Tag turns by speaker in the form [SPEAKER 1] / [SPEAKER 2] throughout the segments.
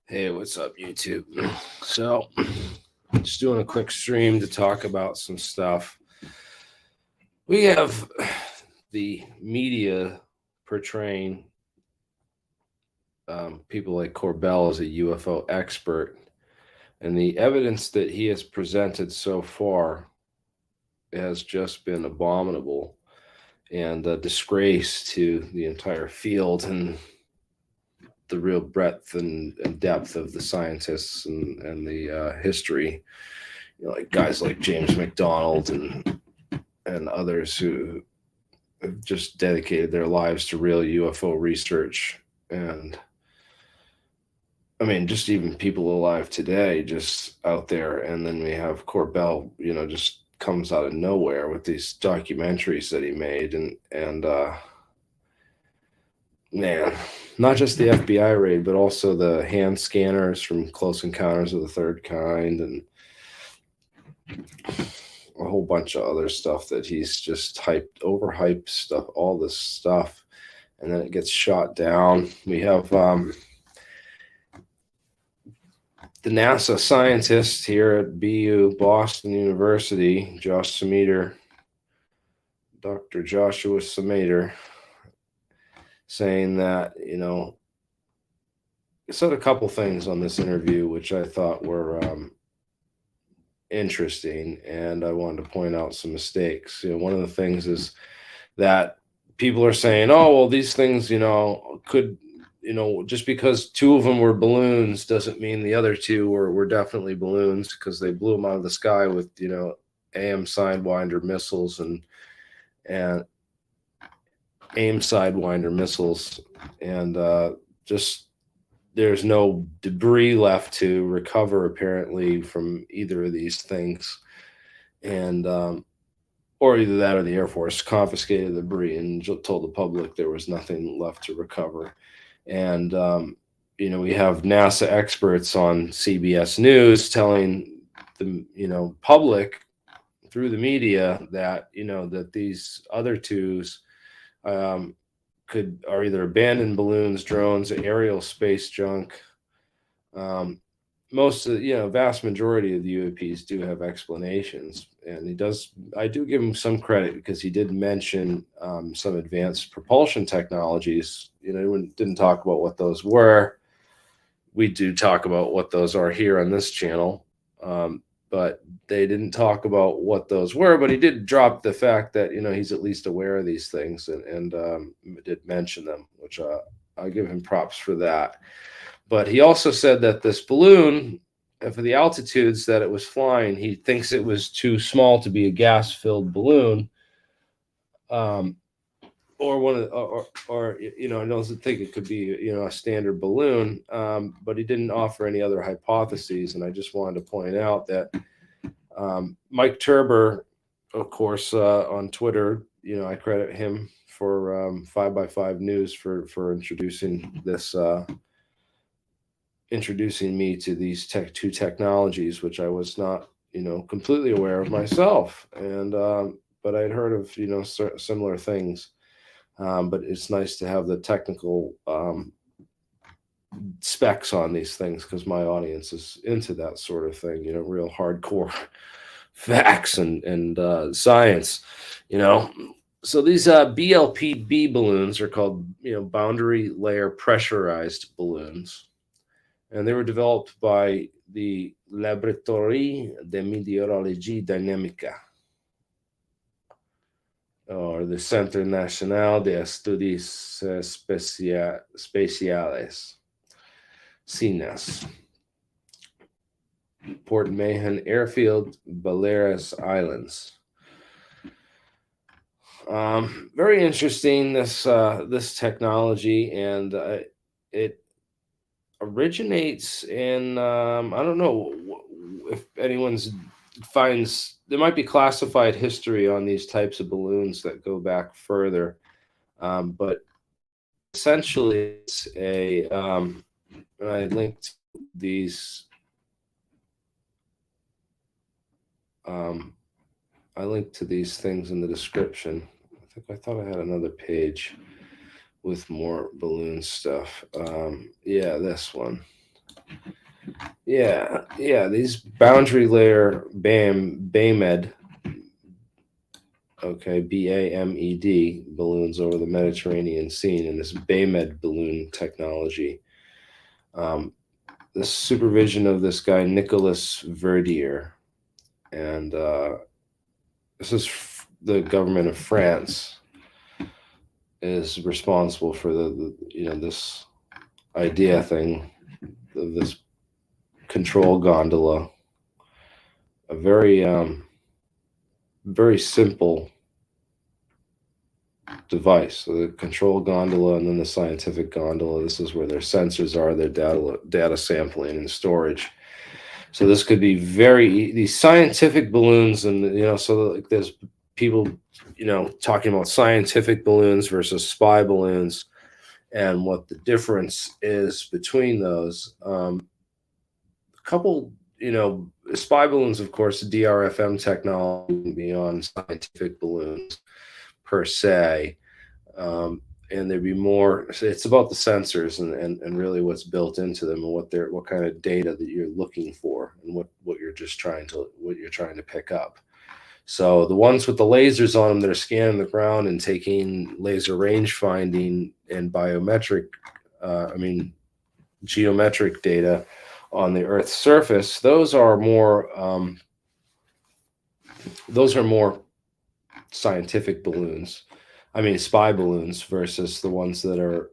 [SPEAKER 1] Hey, what's up, YouTube? So, just doing a quick stream to talk about some stuff. We have the media portraying people like Corbell as a UFO expert, and the evidence that he has presented so far has just been abominable and a disgrace to the entire field and the real breadth and depth of the scientists and the history. Like guys like James McDonald and others who have just dedicated their lives to real UFO research. And I mean, just even people alive today, just out there. And then we have Corbell, just comes out of nowhere with these documentaries that he made. And man, not just the FBI raid, but also the hand scanners from Close Encounters of the Third Kind and a whole bunch of other stuff that he's just overhyped stuff, all this stuff, and then it gets shot down. We have the NASA scientist here at BU Boston University, Josh Semeter, Dr. Joshua Semeter, saying that, he said a couple things on this interview which I thought were interesting, and I wanted to point out some mistakes. One of the things is that people are saying, oh, well, these things, could, just because two of them were balloons doesn't mean the other two were definitely balloons, because they blew them out of the sky with, AM Sidewinder missiles and AIM Sidewinder missiles, and just there's no debris left to recover apparently from either of these things, and or either that or the Air Force confiscated the debris and told the public there was nothing left to recover. And we have NASA experts on CBS News telling the public through the media that that these other twos are either abandoned balloons, drones, aerial space junk. Most of vast majority of the UAPs do have explanations, and I do give him some credit because he did mention some advanced propulsion technologies. He didn't talk about what those were. We do talk about what those are here on this channel, but they didn't talk about what those were. But he did drop the fact that he's at least aware of these things and did mention them, which I give him props for that. But he also said that this balloon, for the altitudes that it was flying, he thinks it was too small to be a gas-filled balloon, or I don't think it could be a standard balloon. But he didn't offer any other hypotheses, and I just wanted to point out that Mike Turber, of course, on Twitter, I credit him for 5x5 News for introducing this. Introducing me to these two technologies, which I was not, completely aware of myself. And but I'd heard of, similar things. But it's nice to have the technical specs on these things, because my audience is into that sort of thing, real hardcore facts and science, So these BLPB balloons are called, boundary layer pressurized balloons. And they were developed by the Laboratoire de Meteorologie Dynamica, or the Centre National de Estudios Spatiales, CNES, Port Mahon Airfield, Balearic Islands. Very interesting, this technology, and it originates in I don't know if anyone's finds there might be classified history on these types of balloons that go back further, but essentially it's a I linked these I linked to these things in the description. I thought I had another page with more balloon stuff. Yeah, this one. Yeah. These boundary layer BAMED, okay, BAMED balloons over the Mediterranean scene, and this BAMED balloon technology. The supervision of this guy Nicolas Verdier, and this is the government of France is responsible for this idea thing of this control gondola, a very simple device. So the control gondola and then the scientific gondola. This is where their sensors are, their data sampling and storage. So this could be these scientific balloons, and so like there's people talking about scientific balloons versus spy balloons and what the difference is between those. A couple, spy balloons, of course, DRFM technology beyond scientific balloons per se. And there'd be more. It's about the sensors and really what's built into them and what kind of data that you're looking for and what you're trying to pick up. So the ones with the lasers on them that are scanning the ground and taking laser range finding and geometric data on the Earth's surface, those are more scientific balloons. Spy balloons versus the ones that are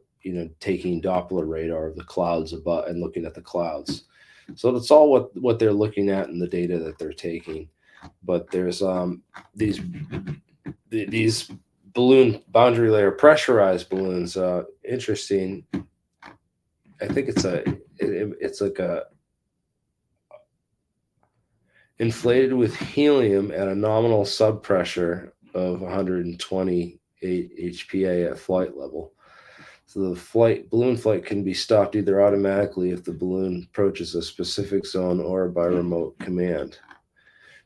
[SPEAKER 1] taking Doppler radar of the clouds above and looking at the clouds. So that's all what they're looking at in the data that they're taking. But there's these balloon boundary layer pressurized balloons. Interesting. I think it's like a inflated with helium at a nominal subpressure of 128 HPA at flight level. So the balloon flight can be stopped either automatically if the balloon approaches a specific zone or by remote command.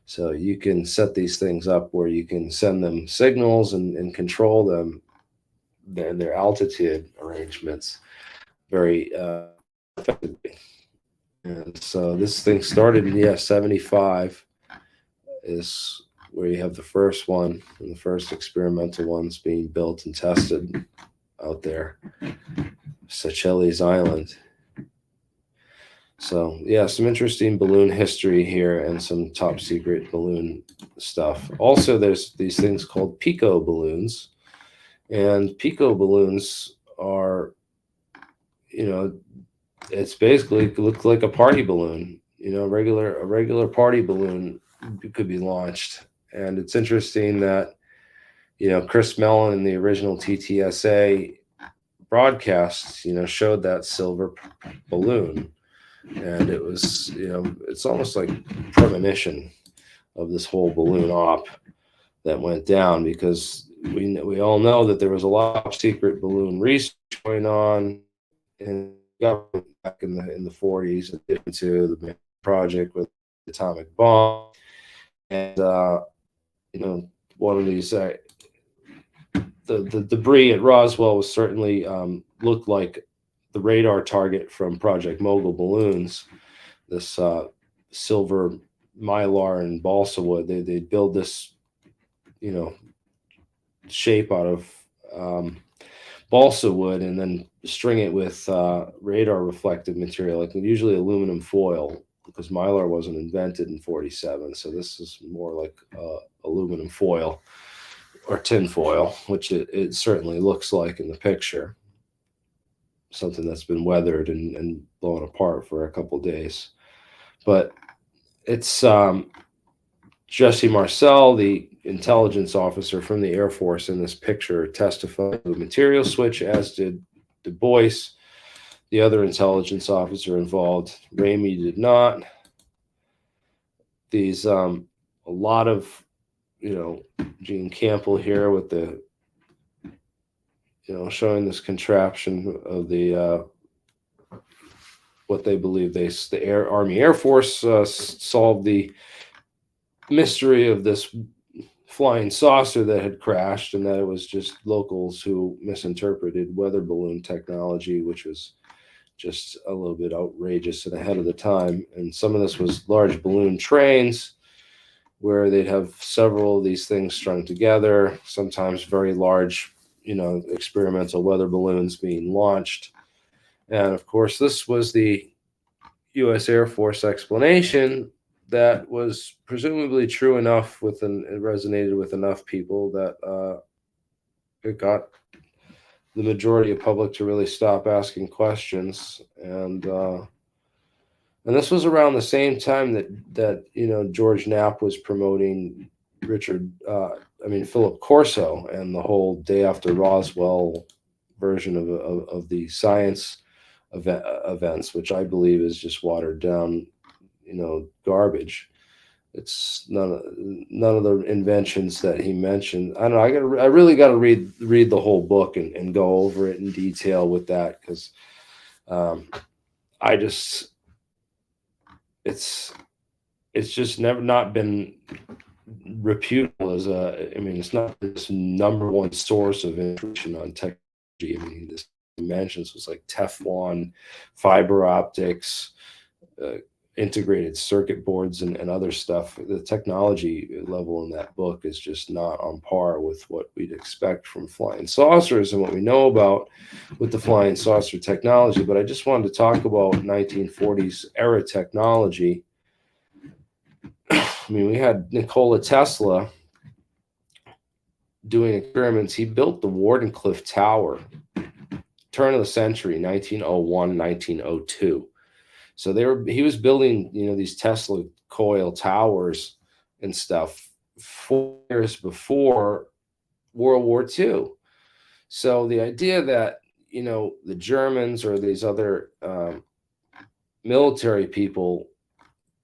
[SPEAKER 1] So you can set these things up where you can send them signals and control them and their altitude arrangements very effectively. And so this thing started in 75 is where you have the first one and the first experimental ones being built and tested out there, Seychelles Island. So some interesting balloon history here and some top secret balloon stuff. Also, there's these things called Pico Balloons, and Pico Balloons are, it's basically looks like a party balloon. A regular party balloon could be launched, and it's interesting that Chris Mellon in the original TTSA broadcasts showed that silver balloon, and it was it's almost like premonition of this whole balloon op that went down, because we all know that there was a lot of secret balloon research going on in government back in the 40s, into the project with the atomic bomb, and one of these the debris at Roswell was certainly looked like the radar target from Project Mogul balloons. This silver mylar and balsa wood. They build this shape out of balsa wood and then string it with radar reflective material, like usually aluminum foil, because mylar wasn't invented in 47. So this is more like aluminum foil or tin foil, which it certainly looks like in the picture. Something that's been weathered and blown apart for a couple days. But it's Jesse Marcel, the intelligence officer from the Air Force in this picture, testified to a material switch, as did Du Bois, the other intelligence officer involved. Ramey did not. These a lot of Gene Campbell here with the showing this contraption of the what they believe the Army Air Force solved the mystery of this flying saucer that had crashed, and that it was just locals who misinterpreted weather balloon technology, which was just a little bit outrageous and ahead of the time. And some of this was large balloon trains where they'd have several of these things strung together, sometimes very large, experimental weather balloons being launched. And of course, this was the U.S. Air Force explanation that was presumably true enough it resonated with enough people that it got the majority of public to really stop asking questions. And this was around the same time that George Knapp was promoting Philip Corso and the whole day after Roswell version of the science events, which I believe is just watered down, garbage. It's none of the inventions that he mentioned. I don't know. I really got to read the whole book and go over it in detail with that, because it's just never not been reputable as it's not this number one source of information on technology. This mentions was like Teflon, fiber optics, integrated circuit boards, and other stuff. The technology level in that book is just not on par with what we'd expect from flying saucers and what we know about with the flying saucer technology. But I just wanted to talk about 1940s era technology. We had Nikola Tesla doing experiments. He built the Wardenclyffe Tower, turn of the century, 1901, 1902. So he was building, these Tesla coil towers and stuff 4 years before World War II. So the idea that, the Germans or these other military people,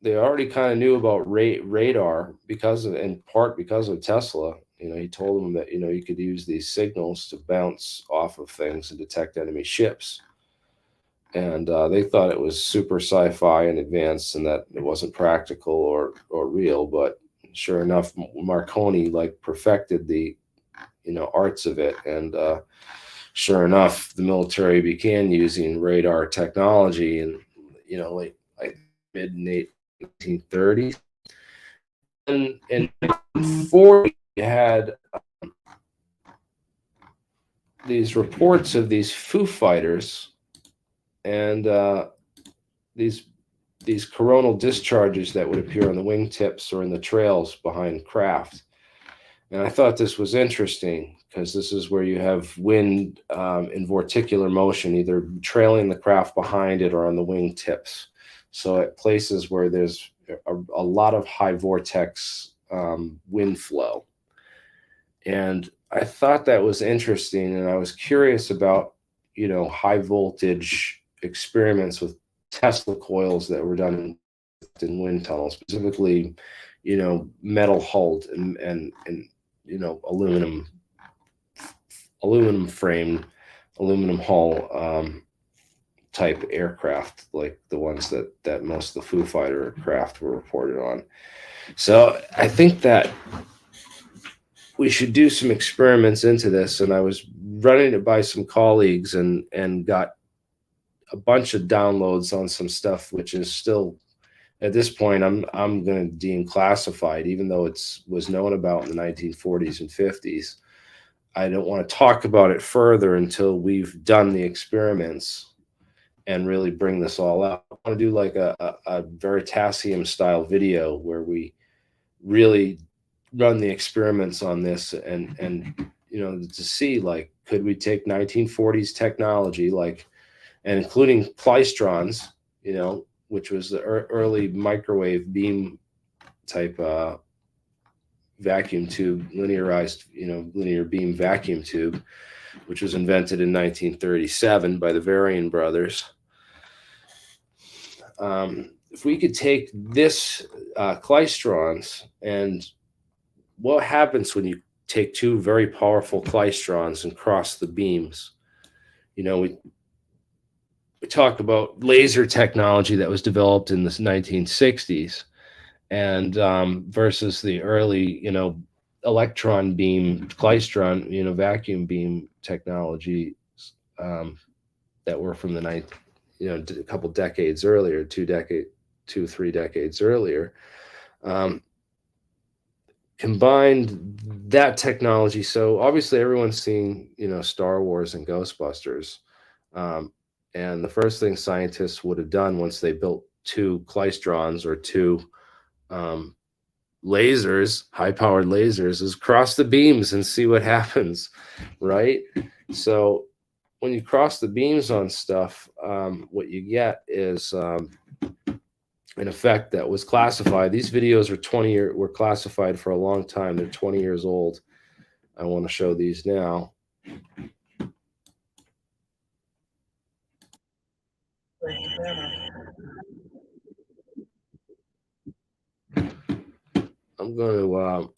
[SPEAKER 1] they already kind of knew about radar in part because of Tesla. He told them that, you could use these signals to bounce off of things and detect enemy ships. And they thought it was super sci-fi and advanced, and that it wasn't practical or real. But sure enough, Marconi perfected the arts of it, and sure enough, the military began using radar technology in late mid 1930s. And in 1940, you had these reports of these Foo Fighters and these coronal discharges that would appear on the wingtips or in the trails behind craft. And I thought this was interesting because this is where you have wind in vorticular motion, either trailing the craft behind it or on the wingtips. So at places where there's a lot of high vortex wind flow. And I thought that was interesting, and I was curious about, high voltage experiments with Tesla coils that were done in wind tunnels, specifically, metal hulled and aluminum framed, aluminum hull type aircraft, like the ones that most of the Foo Fighter craft were reported on. So I think that we should do some experiments into this, and I was running it by some colleagues and got a bunch of downloads on some stuff, which is still, at this point, I'm going to deem classified, even though it was known about in the 1940s and 50s. I don't want to talk about it further until we've done the experiments and really bring this all out. I want to do like a Veritasium style video where we really run the experiments on this and to see, could we take 1940s technology, and including klystrons, which was the early microwave beam type vacuum tube, linearized, linear beam vacuum tube, which was invented in 1937 by the Varian brothers. If we could take this klystrons, and what happens when you take two very powerful klystrons and cross the beams? We talk about laser technology that was developed in the 1960s, and versus the early, electron beam klystron, vacuum beam technology that were from the a couple decades earlier, 3 decades earlier, combined that technology. So obviously everyone's seen, Star Wars and Ghostbusters. And the first thing scientists would have done once they built 2 klystrons or 2 lasers, high-powered lasers, is cross the beams and see what happens, right? So when you cross the beams on stuff, what you get is an effect that was classified. These videos were classified for a long time. They're 20 years old. I want to show these now. I'm going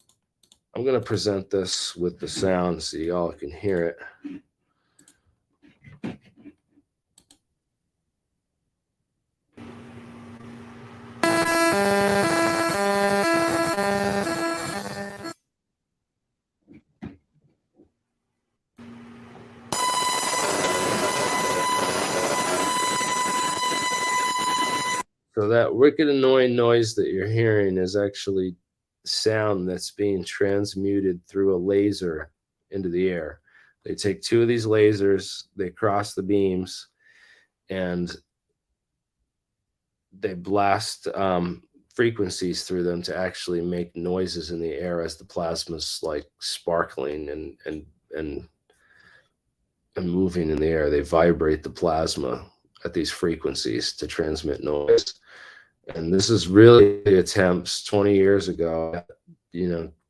[SPEAKER 1] to present this with the sound so y'all can hear it. So that wicked annoying noise that you're hearing is actually sound that's being transmuted through a laser into the air. They take 2 of these lasers, they cross the beams, and they blast frequencies through them to actually make noises in the air as the plasma's like sparkling and moving in the air. They vibrate the plasma at these frequencies to transmit noise. And this is really the attempts 20 years ago,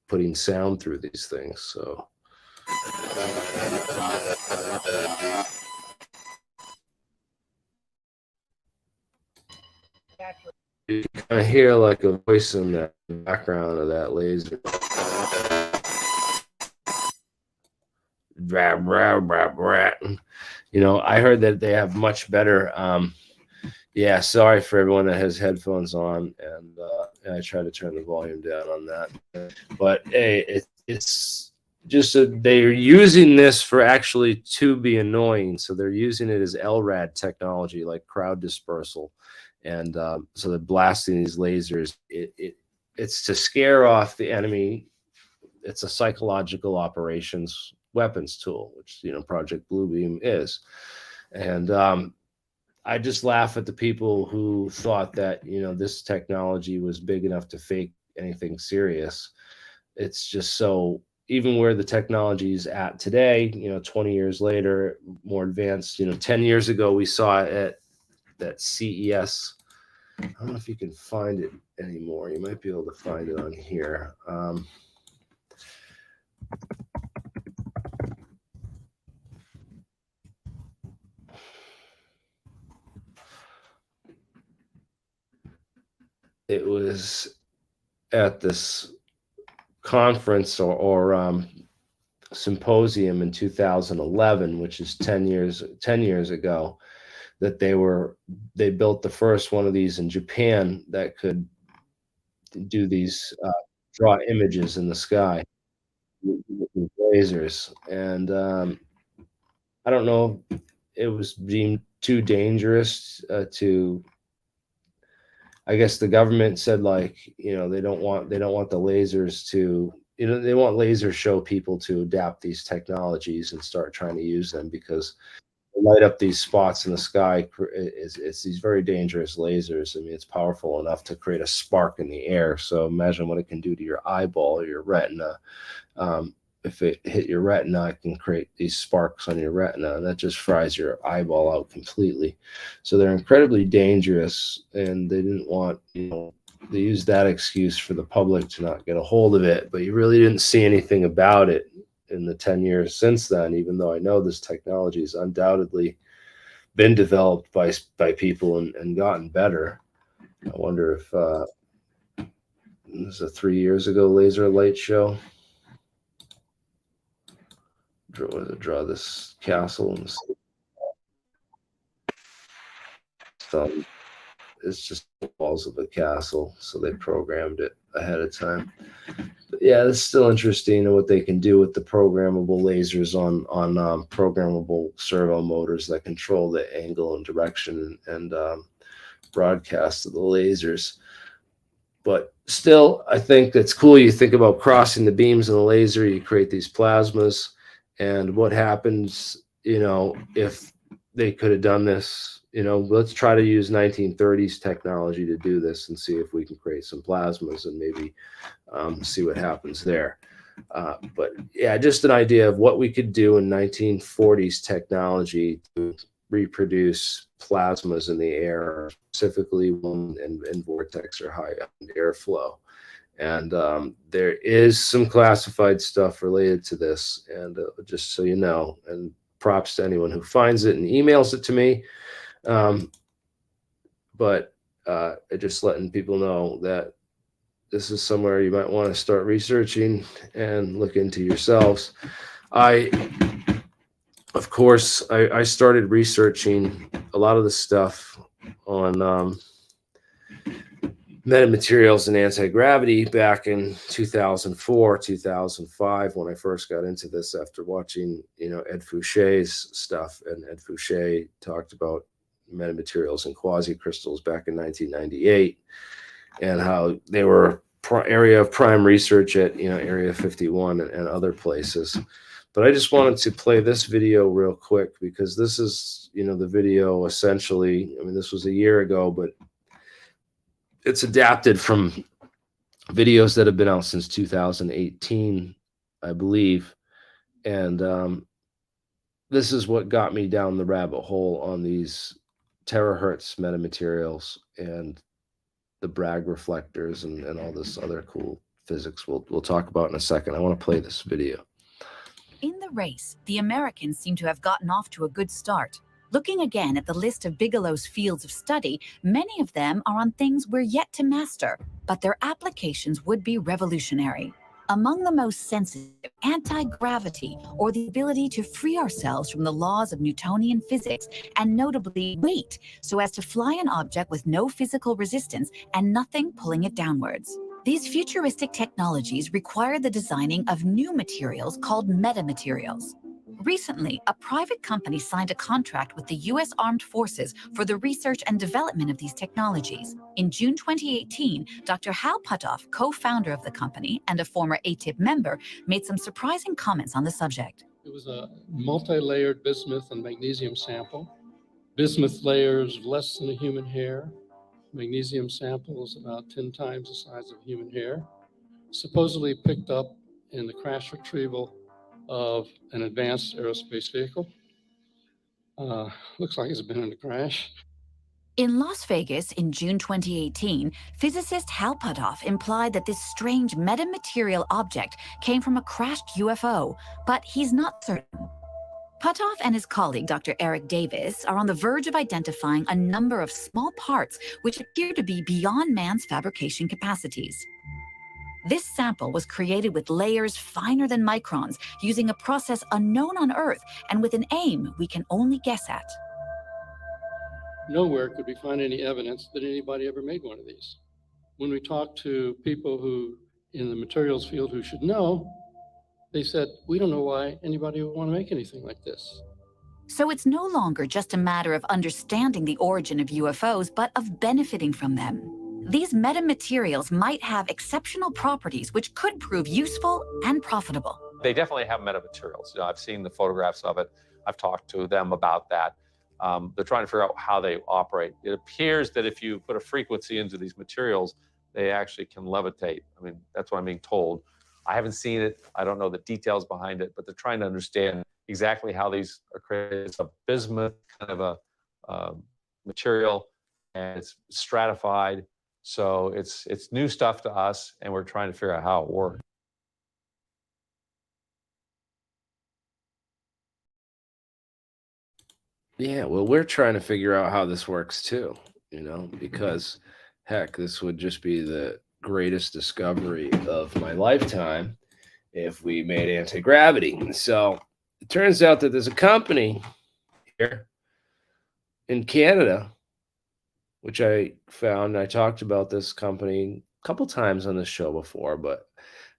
[SPEAKER 1] putting sound through these things. So you can kind of hear like a voice in the background of that laser. I heard that they have much better yeah, sorry for everyone that has headphones on, and I try to turn the volume down on that. But hey, it's just they're using this for actually to be annoying. So they're using it as LRAD technology, like crowd dispersal, and so they're blasting these lasers. It's to scare off the enemy. It's a psychological operations weapons tool, which Project BlueBeam is, and I just laugh at the people who thought that, this technology was big enough to fake anything serious. It's just so, even where the technology is at today, 20 years later, more advanced, 10 years ago, we saw it at that CES. I don't know if you can find it anymore. You might be able to find it on here. It was at this conference or symposium in 2011, which is 10 years ago, that they built the first one of these in Japan that could do these draw images in the sky with lasers. And I don't know if it was deemed too dangerous to, I guess the government said, like, they don't want the lasers to, they want laser show people to adapt these technologies and start trying to use them, because they light up these spots in the sky. It's these very dangerous lasers. I mean, it's powerful enough to create a spark in the air. So imagine what it can do to your eyeball or your retina. If it hit your retina, it can create these sparks on your retina, and that just fries your eyeball out completely. So they're incredibly dangerous, and they didn't want, they used that excuse for the public to not get a hold of it. But you really didn't see anything about it in the 10 years since then, even though I know this technology has undoubtedly been developed by people and gotten better. I wonder if this is a 3 years ago laser light show. Draw this castle and stuff. It's just walls of a castle, so they programmed it ahead of time. Yeah, it's still interesting what they can do with the programmable lasers on programmable servo motors that control the angle and direction and broadcast of the lasers. But still, I think that's cool. You think about crossing the beams of the laser, you create these plasmas, and what happens, if they could have done this, let's try to use 1930s technology to do this and see if we can create some plasmas and maybe see what happens there. But yeah, just an idea of what we could do in 1940s technology to reproduce plasmas in the air, specifically one in vortex or high airflow. And there is some classified stuff related to this. And just so you know, and props to anyone who finds it and emails it to me. But just letting people know that this is somewhere you might want to start researching and look into yourselves. Of course, I started researching a lot of the stuff on metamaterials and anti-gravity back in 2004, 2005, when I first got into this after watching, Ed Fouché's stuff. And Ed Fouché talked about metamaterials and quasi-crystals back in 1998 and how they were area of prime research at, Area 51 and other places. But I just wanted to play this video real quick because this is, the video essentially, this was a year ago, but it's adapted from videos that have been out since 2018, I believe. And this is what got me down the rabbit hole on these terahertz metamaterials and the Bragg reflectors and all this other cool physics we'll talk about in a second. I want to play this video.
[SPEAKER 2] In the race, the Americans seem to have gotten off to a good start. Looking again at the list of Bigelow's fields of study, many of them are on things we're yet to master, but their applications would be revolutionary. Among the most sensitive, anti-gravity, or the ability to free ourselves from the laws of Newtonian physics, and notably weight, so as to fly an object with no physical resistance and nothing pulling it downwards. These futuristic technologies require the designing of new materials called metamaterials. Recently, a private company signed a contract with the U.S. Armed Forces for the research and development of these technologies. In June 2018, Dr. Hal Puthoff, co-founder of the company and a former ATIP member, made some surprising comments on the subject.
[SPEAKER 3] It was a multi-layered bismuth and magnesium sample. Bismuth layers less than a human hair. Magnesium samples about 10 times the size of human hair. Supposedly picked up in the crash retrieval of an advanced aerospace vehicle. Looks like it's been in a crash.
[SPEAKER 2] In Las Vegas in June 2018, physicist Hal Puthoff implied that this strange metamaterial object came from a crashed UFO, but he's not certain. Puthoff and his colleague, Dr. Eric Davis, are on the verge of identifying a number of small parts which appear to be beyond man's fabrication capacities. This sample was created with layers finer than microns, using a process unknown on Earth and with an aim we can only guess at.
[SPEAKER 3] Nowhere could we find any evidence that anybody ever made one of these. When we talked to people who, in the materials field, who should know, they said, we don't know why anybody would want to make anything like this.
[SPEAKER 2] So it's no longer just a matter of understanding the origin of UFOs, but of benefiting from them. These metamaterials might have exceptional properties which could prove useful and profitable.
[SPEAKER 4] They definitely have metamaterials. I've seen the photographs of it. I've talked to them about that. They're trying to figure out how they operate. It appears that if you put a frequency into these materials, they actually can levitate. That's what I'm being told. I haven't seen it. I don't know the details behind it, but they're trying to understand exactly how these are created. It's a bismuth kind of a material, and it's stratified. So it's new stuff to us, and we're trying to figure out how it works.
[SPEAKER 1] Yeah, well, we're trying to figure out how this works too, because heck, this would just be the greatest discovery of my lifetime if we made anti-gravity. So it turns out that there's a company here in Canada, which I found. I talked about this company a couple times on the show before, but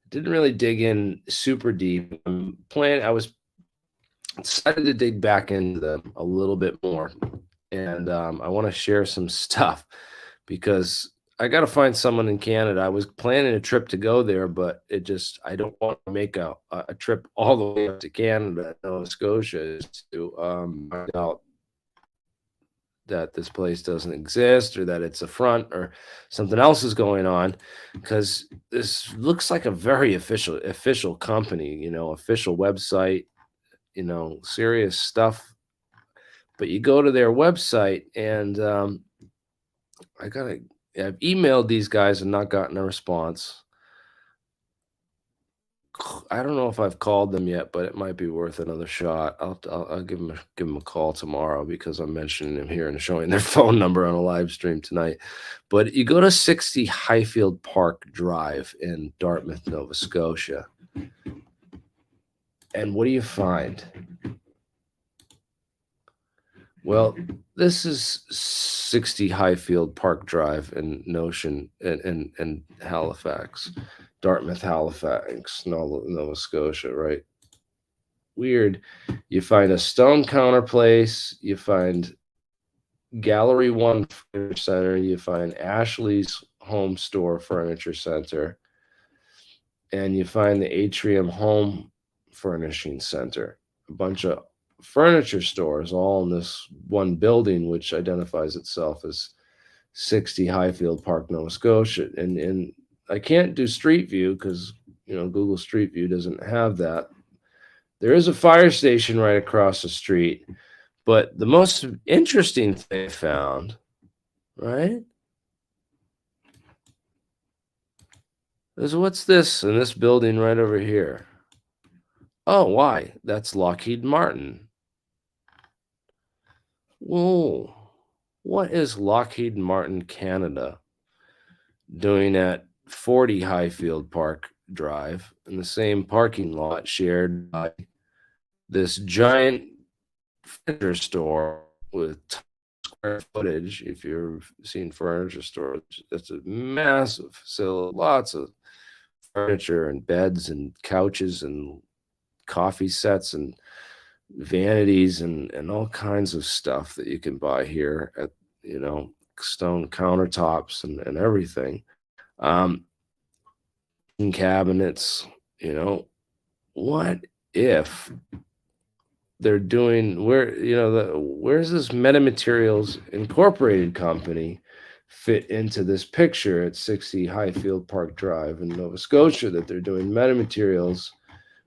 [SPEAKER 1] didn't really dig in super deep. I was decided to dig back into them a little bit more, and I want to share some stuff because I got to find someone in Canada. I was planning a trip to go there, but I don't want to make a trip all the way up to Canada, Nova Scotia, to find out that this place doesn't exist or that it's a front or something else is going on, because this looks like a very official company, official website, serious stuff. But you go to their website and I've emailed these guys and not gotten a response. I don't know if I've called them yet, but it might be worth another shot. I'll give them a call tomorrow because I'm mentioning them here and showing their phone number on a live stream tonight. But you go to 60 Highfield Park Drive in Dartmouth, Nova Scotia, and what do you find? Well, this is 60 Highfield Park Drive in Halifax. Dartmouth, Halifax, Nova Scotia, right? Weird. You find a stone counter place. You find Gallery 1 Furniture Center. You find Ashley's Home Store Furniture Center. And you find the Atrium Home Furnishing Center. A bunch of furniture stores all in this one building, which identifies itself as 60 Highfield Park, Nova Scotia. And I can't do Street View because, Google Street View doesn't have that. There is a fire station right across the street. But the most interesting thing I found, right, is what's this in this building right over here? Oh, why? That's Lockheed Martin. Whoa. What is Lockheed Martin Canada doing at 40 Highfield Park Drive in the same parking lot shared by this giant furniture store with square footage? If you've seen furniture stores, it's a massive facility, lots of furniture and beds and couches and coffee sets and vanities and all kinds of stuff that you can buy here at stone countertops and everything, and cabinets. What if they're doing where's this Metamaterials Incorporated company fit into this picture at 60 Highfield Park Drive in Nova Scotia, that they're doing metamaterials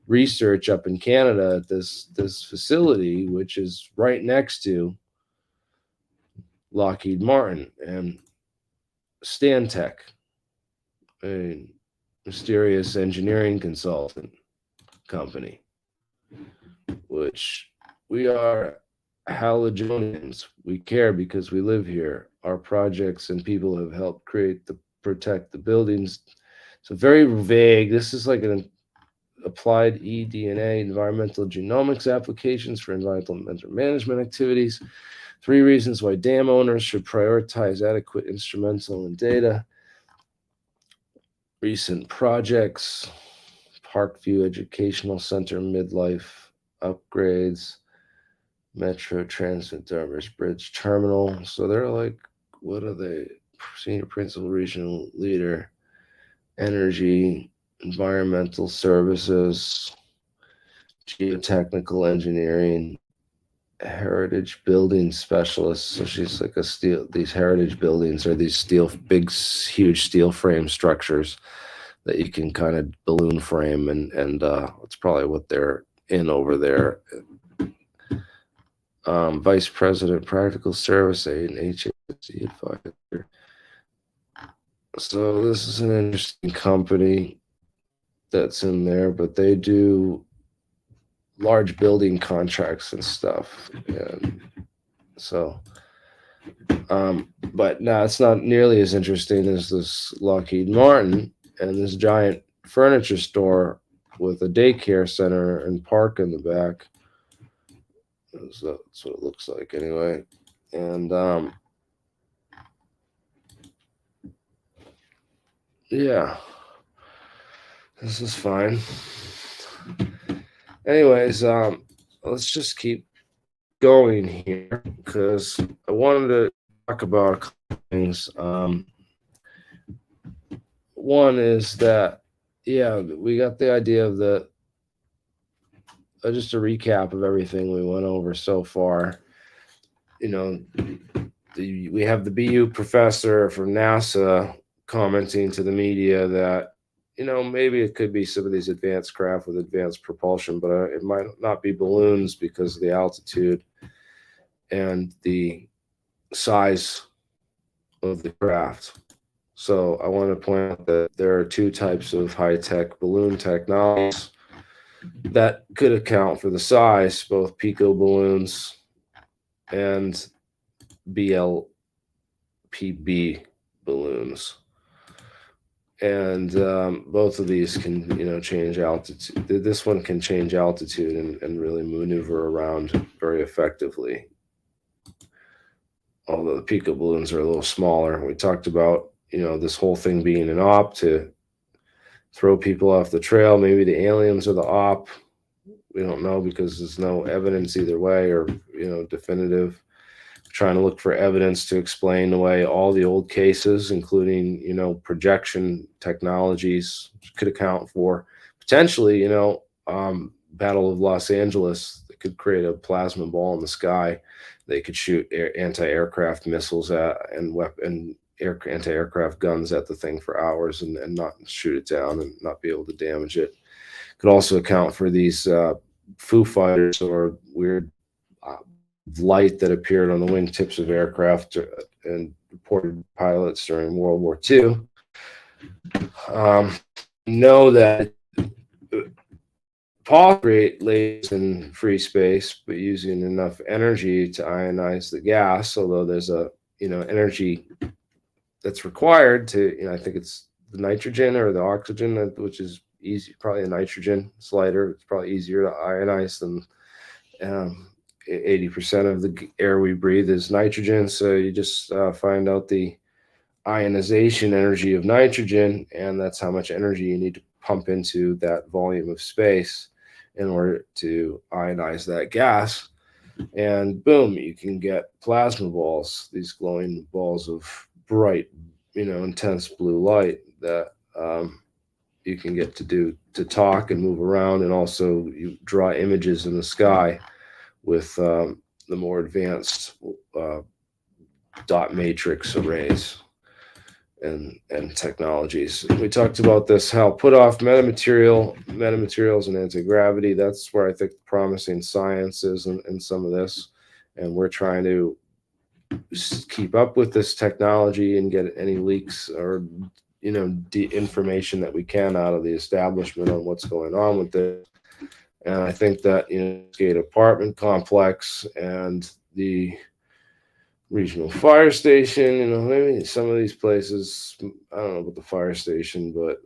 [SPEAKER 1] research up in Canada at this facility, which is right next to Lockheed Martin and Stantec, a mysterious engineering consultant company, which we are Halogenians. We care because we live here. Our projects and people have helped protect the buildings. So very vague. This is like an applied eDNA, environmental genomics applications for environmental management activities. 3 reasons why dam owners should prioritize adequate instrumental and data. Recent projects, Parkview Educational Center midlife upgrades, Metro Transit Dartmouth Bridge Terminal. So they're like, what are they? Senior Principal Regional Leader, Energy, Environmental Services, Geotechnical Engineering, Heritage Building Specialist. So she's like these heritage buildings are these big, huge steel frame structures that you can kind of balloon frame, and that's probably what they're in over there. Vice President, Practical Service Aid, and HSC Advisor. So this is an interesting company that's in there, but they do large building contracts and stuff. And so, but no, it's not nearly as interesting as this Lockheed Martin and this giant furniture store with a daycare center and park in the back. So that's what it looks like anyway. And yeah, This is fine. Anyways, let's just keep going here because I wanted to talk about a couple things. One is that, yeah, we got the idea of the just a recap of everything we went over so far. You know, we have the BU professor from NASA commenting to the media that, maybe it could be some of these advanced craft with advanced propulsion, but it might not be balloons because of the altitude and the size of the craft. So I want to point out that there are two types of high-tech balloon technologies that could account for the size, both Pico Balloons and BLPB Balloons. And both of these can, change altitude. This one can change altitude and really maneuver around very effectively. Although the Pico balloons are a little smaller. We talked about, this whole thing being an op to throw people off the trail. Maybe the aliens are the op. We don't know because there's no evidence either way or, definitive. Trying to look for evidence to explain away all the old cases, including, projection technologies could account for potentially, Battle of Los Angeles. They could create a plasma ball in the sky. They could shoot anti-aircraft missiles at and anti-aircraft guns at the thing for hours and not shoot it down and not be able to damage it. Could also account for these Foo Fighters or weird light that appeared on the wingtips of aircraft and reported pilots during World War II. Know that create lasers in free space, but using enough energy to ionize the gas, although there's a energy that's required to, I think it's the nitrogen or the oxygen, which is easy, probably a nitrogen. It's lighter. It's probably easier to ionize than 80% of the air we breathe is nitrogen. So you just find out the ionization energy of nitrogen, and that's how much energy you need to pump into that volume of space in order to ionize that gas. And boom, you can get plasma balls, these glowing balls of bright, intense blue light that you can get to talk and move around, and also you draw images in the sky with the more advanced dot matrix arrays and technologies. We talked about this, how Puthoff metamaterials and anti-gravity. That's where I think the promising science is in some of this. And we're trying to keep up with this technology and get any leaks or information that we can out of the establishment on what's going on with it. And I think that Gate apartment complex and the regional fire station, maybe some of these places, I don't know about the fire station, but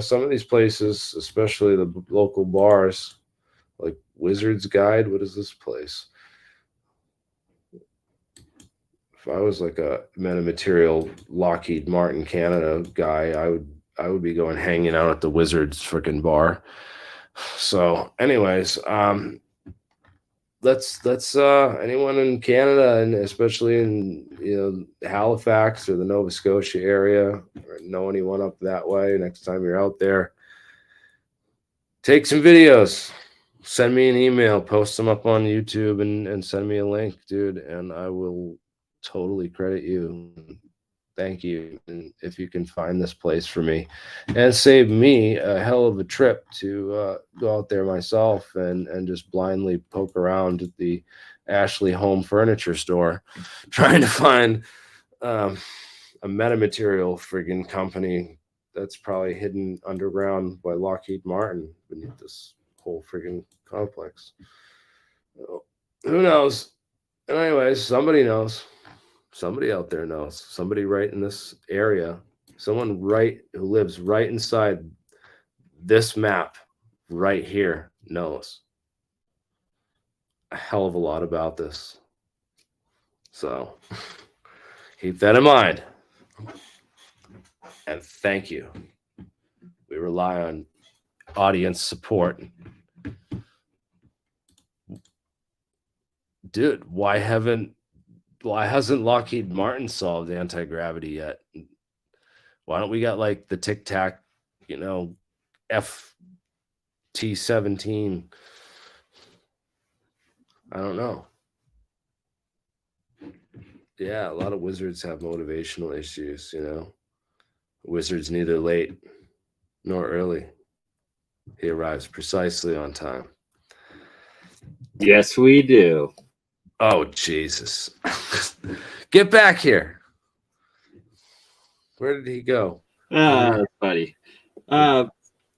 [SPEAKER 1] some of these places, especially the local bars, like Wizard's Guide. What is this place? If I was like a metamaterial Lockheed Martin Canada guy, I would be going hanging out at the Wizard's freaking bar. So anyways, let's anyone in Canada, and especially in Halifax or the Nova Scotia area, or know anyone up that way, next time you're out there, take some videos, send me an email, post them up on YouTube, and send me a link, dude, and I will totally credit you. Thank you. And if you can find this place for me and save me a hell of a trip to go out there myself and just blindly poke around at the Ashley Home Furniture store, trying to find a metamaterial friggin' company that's probably hidden underground by Lockheed Martin beneath this whole friggin' complex. Who knows? And anyways, somebody knows. Somebody out there knows. Somebody right in this area. Someone who lives right inside this map right here knows a hell of a lot about this. So keep that in mind. And thank you. we rely on audience support. Dude, why hasn't Lockheed Martin solved anti-gravity yet? Why don't we got like the Tic Tac, FT-17? I don't know. Yeah, a lot of wizards have motivational issues, Wizard's neither late nor early. He arrives precisely on time.
[SPEAKER 5] Yes, we do.
[SPEAKER 1] Oh, Jesus. Get back here. Where did he go?
[SPEAKER 5] That's funny.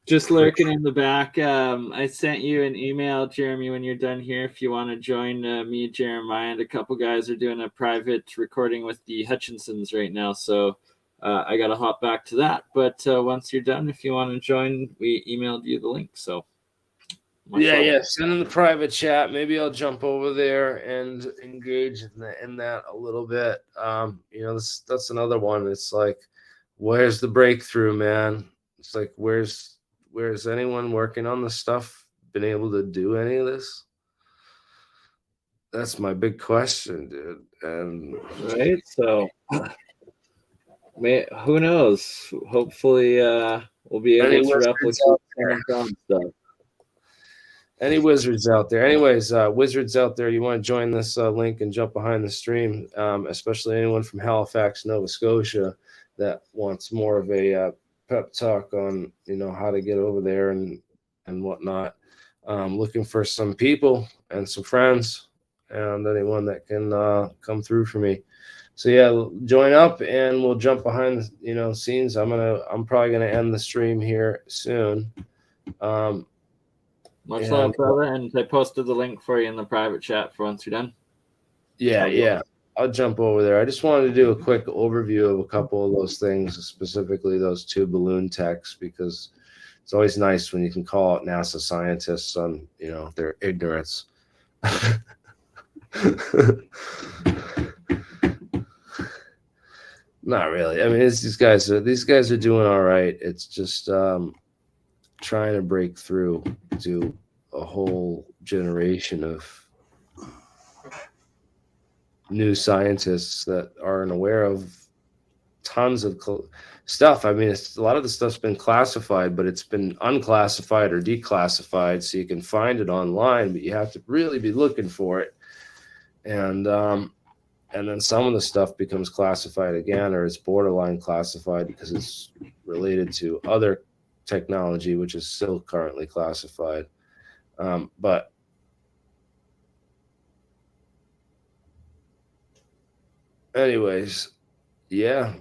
[SPEAKER 5] Just lurking in the back. I sent you an email, Jeremy, when you're done here. If you want to join me, Jeremiah, and a couple guys are doing a private recording with the Hutchinsons right now. So I got to hop back to that. But once you're done, if you want to join, we emailed you the link. So
[SPEAKER 1] yeah. Send in the private chat. Maybe I'll jump over there and engage in that a little bit. That's another one. It's like, where's the breakthrough, man? It's like, where's anyone working on this stuff been able to do any of this? That's my big question, dude. And
[SPEAKER 5] right, so who knows? Hopefully, we'll be able to replicate some stuff.
[SPEAKER 1] Any wizards out there? Anyways, wizards out there, you want to join this link and jump behind the stream, especially anyone from Halifax, Nova Scotia, that wants more of a pep talk on how to get over there and whatnot. Looking for some people and some friends and anyone that can come through for me. So yeah, join up and we'll jump behind scenes. I'm probably gonna end the stream here soon.
[SPEAKER 5] Much love, brother, and I posted the link for you in the private chat for once you're done.
[SPEAKER 1] Yeah. I'll jump over there. I just wanted to do a quick overview of a couple of those things, specifically those two balloon techs, because it's always nice when you can call out NASA scientists on, their ignorance. Not really. I mean, these guys are doing all right. It's just trying to break through to a whole generation of new scientists that aren't aware of tons of stuff. I mean, a lot of the stuff's been classified, but it's been unclassified or declassified, so you can find it online, but you have to really be looking for it. And then some of the stuff becomes classified again, or it's borderline classified because it's related to other technology, which is still currently classified. But anyways, yeah,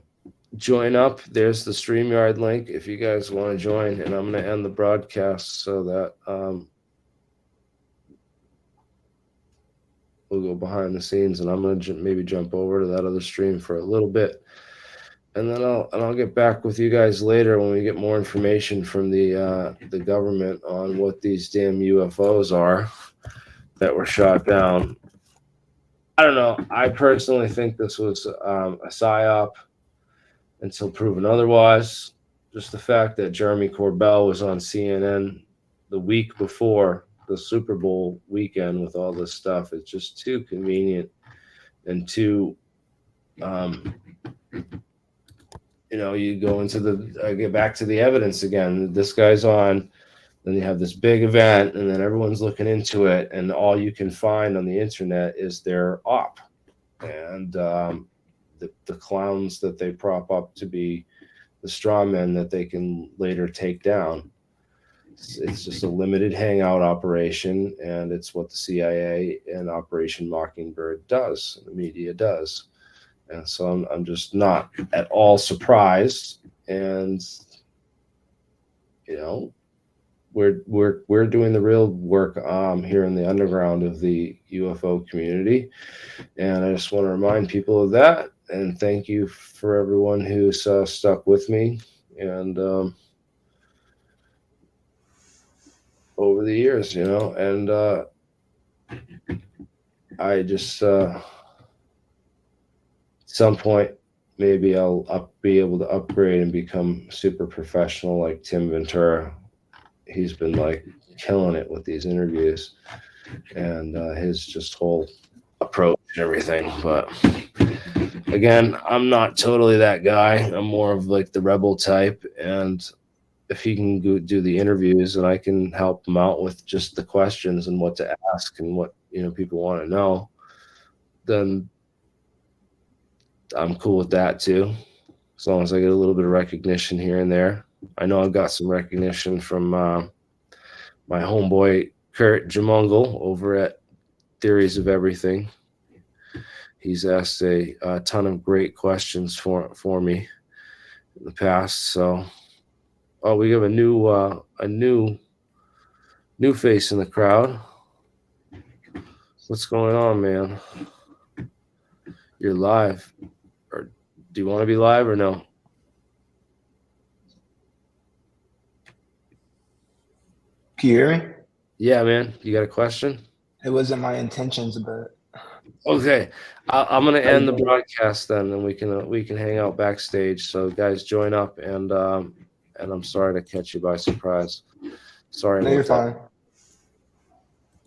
[SPEAKER 1] join up. There's the StreamYard link if you guys want to join, and I'm going to end the broadcast so that we'll go behind the scenes, and I'm going to maybe jump over to that other stream for a little bit, and then I'll get back with you guys later when we get more information from the government on what these damn UFOs are that were shot down. I don't know. I personally think this was a psyop until proven otherwise. Just the fact that Jeremy Corbell was on CNN the week before the Super Bowl weekend with all this stuff is just too convenient and too, you go into get back to the evidence again. This guy's on, then you have this big event, and then everyone's looking into it, and all you can find on the internet is their op and the clowns that they prop up to be the straw men that they can later take down. It's just a limited hangout operation, and it's what the CIA and Operation Mockingbird does, the media does. And so I'm just not at all surprised. And we're doing the real work here in the underground of the UFO community, and I just want to remind people of that. And thank you for everyone who's stuck with me and over the years, and I just at some point maybe I'll be able to upgrade and become super professional like Tim Ventura. He's been like killing it with these interviews and his just whole approach and everything. But again, I'm not totally that guy. I'm more of like the rebel type. And if he can do the interviews and I can help him out with just the questions and what to ask and what, people want to know, then I'm cool with that too. As long as I get a little bit of recognition here and there. I know I've got some recognition from my homeboy Kurt Jamungle over at Theories of Everything. He's asked a ton of great questions for me in the past. So, we have a new face in the crowd. What's going on, man? You're live, or do you want to be live or no?
[SPEAKER 6] Can you hear me?
[SPEAKER 1] Yeah, man. You got a question?
[SPEAKER 6] It wasn't my intentions, but
[SPEAKER 1] Okay, I'm gonna end the broadcast then, and we can hang out backstage. So guys, join up, and I'm sorry to catch you by surprise. Sorry.
[SPEAKER 6] no, you're fine.